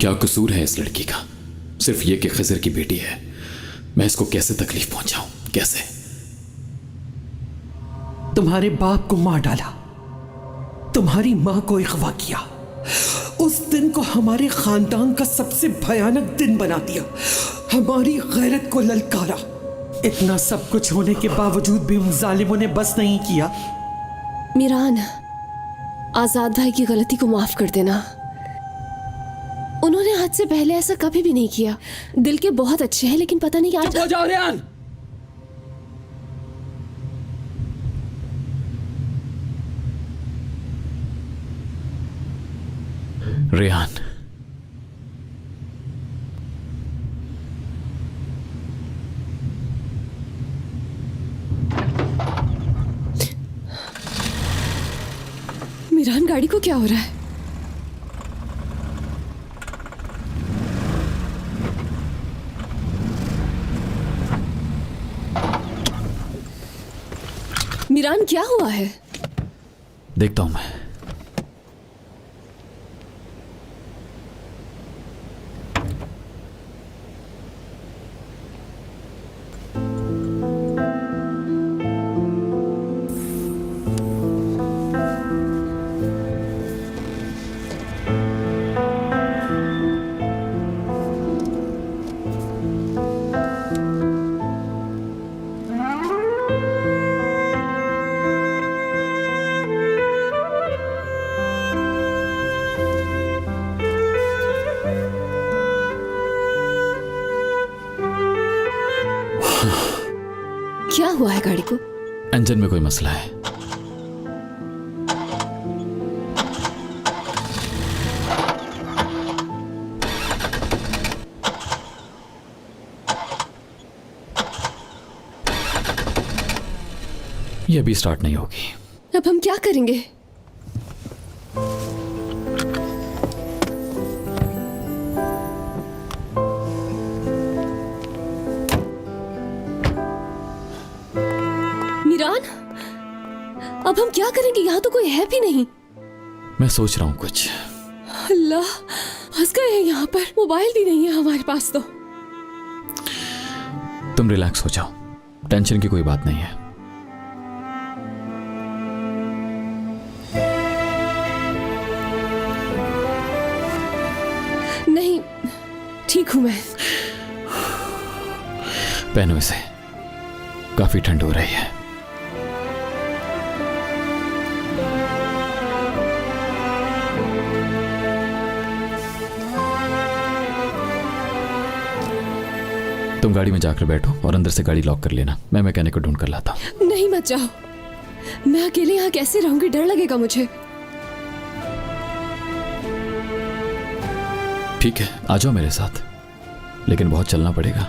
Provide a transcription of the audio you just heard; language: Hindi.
क्या कसूर है इस लड़की का? सिर्फ ये कि खिजर की बेटी है। मैं इसको कैसे तकलीफ पहुंचाऊं? कैसे? तुम्हारे बाप को मार डाला, तुम्हारी मां को अगवा किया, उस दिन को हमारे खानदान का सबसे भयानक दिन बना दिया, हमारी गैरत को ललकारा। इतना सब कुछ होने के बावजूद भी उन जालिमों ने बस नहीं किया। मीरान, आजाद भाई की गलती को माफ कर देना। उन्होंने आज से पहले ऐसा कभी भी नहीं किया। दिल के बहुत अच्छे हैं, लेकिन पता नहीं आज। चुप हो जाओ रेहान। रेहान, मीरान, गाड़ी को क्या हो रहा है? मीरान, क्या हुआ है? देखता हूं मैं। क्या हुआ है गाड़ी को? इंजन में कोई मसला है। ये अभी स्टार्ट नहीं होगी। अब हम क्या करेंगे? मीरान, अब हम क्या करेंगे? यहाँ तो कोई है भी नहीं। मैं सोच रहा हूं कुछ। अल्लाह, फंस गए हैं यहाँ पर। मोबाइल भी नहीं है हमारे पास तो। तुम रिलैक्स हो जाओ, टेंशन की कोई बात नहीं है। नहीं, ठीक हूं मैं। पहनो इसे, काफी ठंड हो रही है। तुम गाड़ी में जाकर बैठो और अंदर से गाड़ी लॉक कर लेना। मैं मैकेनिक को ढूंढ कर लाता हूं। नहीं, मत जाओ। मैं अकेले यहाँ कैसे रहूंगी? डर लगेगा मुझे। ठीक है, आ जाओ मेरे साथ, लेकिन बहुत चलना पड़ेगा।